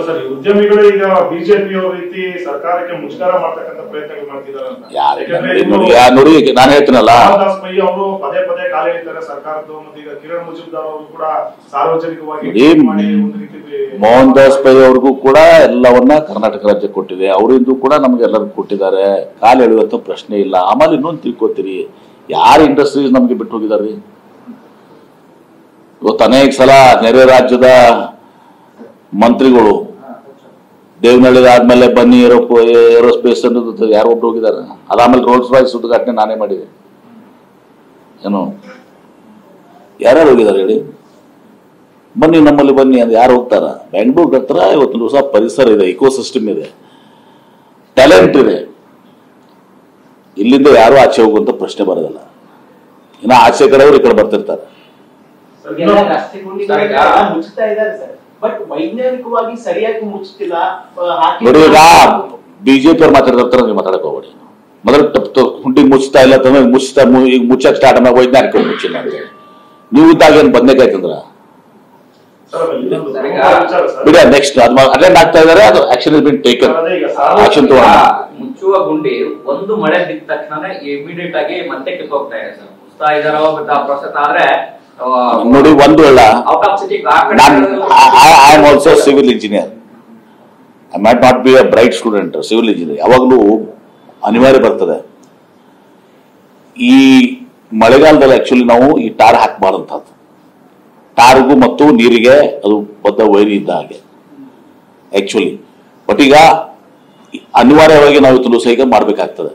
Sir ಉದ್ಯಮಿಗಳು ಈಗ BJP ರೀತಿ ಸರ್ಕಾರಕ್ಕೆ ಮುಷ್ಕರ ಮಾಡ್ತಕ್ಕಂಥ ಪ್ರಯತ್ನಗಳು ಮಾಡ್ತಿದ್ದಾರೆ ನೋಡಿ. ನಾನು ಹೇಳ್ತೀನಲ್ಲ, ರಾಮದಾಸ್ ಪೈ ಅವರು ಪದೇ ಪದೇ ಕಾಲು ಎಳಿತಾರೆ ಸರ್ಕಾರದ್ದು. ಮತ್ತೆ ಈಗ ಕಿರಣ್ ಮುಜುಮ್ದಾರ್ ಅವರು ಕೂಡ ಸಾರ್ವಜನಿಕವಾಗಿ ಮೋಹನ್ ದಾಸ್ ಪೈ ಅವ್ರಿಗೂ ಕೂಡ ಎಲ್ಲವನ್ನ ಕರ್ನಾಟಕ ರಾಜ್ಯ ಕೊಟ್ಟಿದೆ, ಅವರಿಂದು ಕೂಡ ನಮ್ಗೆ ಎಲ್ಲರಿಗೂ ಕೊಟ್ಟಿದ್ದಾರೆ. ಕಾಲು ಎಳೆಯುವಂತ ಪ್ರಶ್ನೆ ಇಲ್ಲ. ಆಮೇಲೆ ಇನ್ನೊಂದು ತಿಳ್ಕೊತೀರಿ, ಯಾರು ಇಂಡಸ್ಟ್ರೀಸ್ ನಮ್ಗೆ ಬಿಟ್ಟು ಹೋಗಿದಾರ್ರಿ? ಇವತ್ತು ಅನೇಕ ಸಲ ನೆರೆ ರಾಜ್ಯದ ಮಂತ್ರಿಗಳು ದೇವನಹಳ್ಳಿ ಆದ್ಮೇಲೆ ಬನ್ನಿ ಏರೋಸ್ಪೇಸ್ ಅನ್ನೋದು ಯಾರು ಒಬ್ರು ಹೋಗಿದ್ದಾರೆ. ಅದಾದ್ಮೇಲೆ ರೋಲ್ಸ್ ರಾಯ್ಸ್ ಉದ್ಘಾಟನೆ ನಾನೇ ಮಾಡಿದೆ. ಏನು ಯಾರ್ಯಾರು ಹೋಗಿದ್ದಾರೆ ಹೇಳಿ? ಬನ್ನಿ ನಮ್ಮಲ್ಲಿ ಬನ್ನಿ ಅಂತ ಯಾರು ಹೋಗ್ತಾರ? ಬೆಂಗಳೂರು ಹತ್ರ ಇವತ್ತು ಹೊಸ ಪರಿಸರ ಇದೆ, ಇಕೋಸಿಸ್ಟಮ್ ಇದೆ, ಟ್ಯಾಲೆಂಟ್ ಇದೆ. ಇಲ್ಲಿಂದ ಯಾರು ಆಚೆ ಹೋಗುವಂತ ಪ್ರಶ್ನೆ ಬರೋದಿಲ್ಲ. ಇನ್ನ ಆಚೆ ಕಡೆಯವರು ಈ ಕಡೆ ಬರ್ತಿರ್ತಾರೆ. ವೈಜ್ಞಾನಿಕವಾಗಿ ಸರಿಯಾಗಿ ಮುಚ್ಚುತ್ತಿಲ್ಲ. ನೋಡಿ, ಈಗ ಬಿಜೆಪಿ ಅವ್ರು ಮಾತಾಡ್ತಾರೆ, ನೀವು ಮಾತಾಡಕ್ ಹೋಗ್ಬೇಡಿ. ಮೊದಲು ಹುಂಡಿಗೆ ಮುಚ್ತಾ ಇಲ್ಲ ತಂದ್ರೆ ಈಗ ಮುಚ್ಚಕ್ ಸ್ಟಾರ್ಟ್ ಆಗ ವೈಜ್ಞಾನಿಕ ಮುಚ್ಚಿಲ್ಲ ಅಂತ ಹೇಳಿ ನೀವು ಇದ್ದಾಗ ಏನ್ ಬಂದೇಕಾಯ್ತಂದ್ರ ಬಿಡಿ. ನೆಕ್ಸ್ಟ್ ಅಟೆಂಡ್ ಆಗ್ತಾ ಇದಾರೆ, ಅದು action is been taken. Action ಮುಚ್ಚುವ ಗುಂಡಿ ಒಂದು ಮಳೆ ಬಿದ್ದ ತಕ್ಷಣ ಇಮಿಡಿಯೇಟ್ ಆಗಿ ಮತ್ತೆ ಕಿತ್ತೋಗ್ತಾ ಇದೆ ಸರ್. ಮುಚ್ತಾ ಇದಾರೋ ಪ್ರೊಸೆಸ್ ಆದ್ರೆ ನೋಡಿ, ಒಂದು ವೇಳ I am also civil engineer. I might not be a bright student. Civil engineer ಯಾವಾಗಲೂ ಅನಿವಾರ್ಯ ಬರ್ತದೆ. ಈ ಮಳೆಗಾಲದಲ್ಲಿ ಆಕ್ಚುಲಿ ನಾವು ಈ ಟಾರ್ ಹಾಕಬಾರ್ದಂಥದ್ದು. ಟಾರ್ಗೂ ಮತ್ತು ನೀರಿಗೆ ಅದು ಬದ್ಧ ವೈರಿ ಇದ್ದ ಹಾಗೆ ಆಕ್ಚುಲಿ. ಬಟ್ ಈಗ ಅನಿವಾರ್ಯವಾಗಿ ನಾವು ಇವತ್ತು ಸಹಿತ ಮಾಡಬೇಕಾಗ್ತದೆ,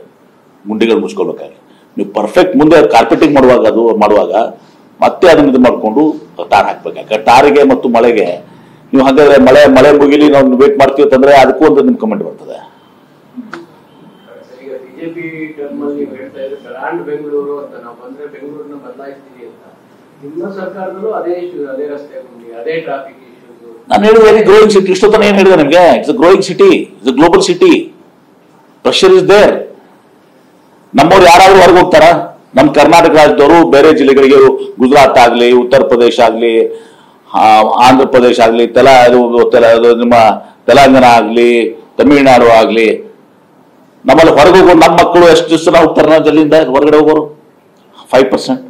ಗುಂಡಿಗಳು ಮುಚ್ಕೊಳ್ಬೇಕಾಗಿ. ನೀವು ಪರ್ಫೆಕ್ಟ್ ಮುಂದೆ ಕಾರ್ಪೆಟಿಂಗ್ ಮಾಡುವಾಗ ಮತ್ತೆ ಅದನ್ನ ಇದು ಮಾಡಿಕೊಂಡು ಟಾರ್ ಹಾಕ್ಬೇಕಾಗ. ಟಾರಿಗೆ ಮತ್ತು ಮಳೆಗೆ ನೀವು ಹಾಗಾದ್ರೆ ಮಳೆ ಮುಗಿಲಿ ನಾವು ವೇಟ್ ಮಾಡ್ತೀವಿ ಅಂತಂದ್ರೆ ಅದಕ್ಕೂ ಒಂದು ನಿಮ್ ಕಮೆಂಟ್ ಬರ್ತದೆ. ಬಿಜೆಪಿ ಟರ್ಮಲ್ಲಿ ಹೇಳ್ತಾ ಇದ್ದಾರೆ ಬ್ರಾಂಡ್ ಬೆಂಗಳೂರು ಅಂತ, ನಾವು ಬಂದ್ರೆ ಬೆಂಗಳೂರನ್ನ ಬದಲಾಯಿಸ್ತೀವಿ ಅಂತ. ನಿಮ್ಮ ಸರ್ಕಾರದಲ್ಲೂ ಅದೇ ಇಶ್ಯೂ, ಅದೇ ರಸ್ತೆ ಗುಂಡಿ, ಅದೇ ಟ್ರಾಫಿಕ್ ಇಶ್ಯೂಸ್. ನಾನು ಹೇಳಿದ ವೆರಿ ಗ್ರೋಯಿಂಗ್ ಸಿಟಿ. ಇಷ್ಟೊತ್ತನ ಏನ್ ಹೇಳಿದೆ ನಿಮ್ಗೆ? It's a growing city, it's a global city. Pressure is there. ನಮ್ಮವ್ರು ಯಾರಾದ್ರೂ ಹೊರಗೆ ಹೋಗ್ತಾರ? ನಮ್ಮ ಕರ್ನಾಟಕ ರಾಜ್ಯದವರು ಬೇರೆ ಜಿಲ್ಲೆಗಳಿಗೆ, ಗುಜರಾತ್ ಆಗ್ಲಿ, ಉತ್ತರ ಪ್ರದೇಶ ಆಗ್ಲಿ, ಆಂಧ್ರ ಪ್ರದೇಶ ಆಗ್ಲಿ, ನಿಮ್ಮ ತೆಲಂಗಾಣ ಆಗ್ಲಿ, ತಮಿಳುನಾಡು ಆಗ್ಲಿ, ನಮ್ಮಲ್ಲಿ ಹೊರಗೆ ಹೋಗೋರು ನಮ್ಮ ಮಕ್ಕಳು ಎಷ್ಟು ಜನ ಹೋಗ್ತಾರ ಜಲ್ಲಿಂದ ಹೊರಗಡೆ ಹೋಗೋರು? 5%.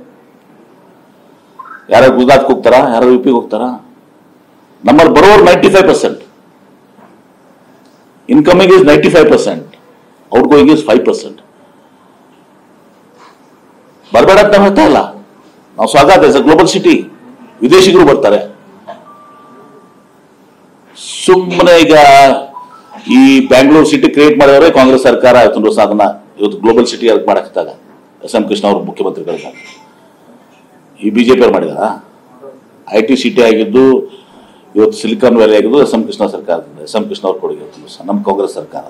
ಯಾರು ಗುಜರಾತ್ಗೆ ಹೋಗ್ತಾರ? ಯಾರು ಯುಪಿಗೆ ಹೋಗ್ತಾರ? ನಮ್ಮಲ್ಲಿ ಬರೋರು 95%. Incoming is 95%, out going is 5%. ಬರಬೇಡ ಅಂತ ಹೇಳ್ತಾ ಇಲ್ಲ ನಾವು. ಸ್ವಾಗತ, ಇಸ್ ಅ ಗ್ಲೋಬಲ್ ಸಿಟಿ. ವಿದೇಶಿಗರು ಬರ್ತಾರೆ. ಸುಮ್ಮನೆ ಈಗ ಈ ಬ್ಯಾಂಗ್ಳೂರ್ ಸಿಟಿ ಕ್ರಿಯೇಟ್ ಮಾಡಿದವರೇ ಕಾಂಗ್ರೆಸ್ ಸರ್ಕಾರ. ಇವತ್ತು ಗ್ಲೋಬಲ್ ಸಿಟಿ ಮಾಡಕ್ಕಿದ್ದಾಗ ಎಸ್.ಎಂ. ಕೃಷ್ಣ ಅವರು ಮುಖ್ಯಮಂತ್ರಿಗಳಿದ್ದಾಗ ಈ ಬಿಜೆಪಿ ಅವ್ರು ಮಾಡಿದಾರ? IT ಸಿಟಿ ಆಗಿದ್ದು ಇವತ್ತು ಸಿಲಿಕಾನ್ ವ್ಯಾಲಿ ಆಗಿದ್ದು ಎಸ್.ಎಂ. ಕೃಷ್ಣ ಸರ್ಕಾರದಿಂದ. ಎಸ್.ಎಂ. ಕೃಷ್ಣ ಅವ್ರ ಕೊಡುಗೆ ನಮ್ಮ ಕಾಂಗ್ರೆಸ್ ಸರ್ಕಾರ.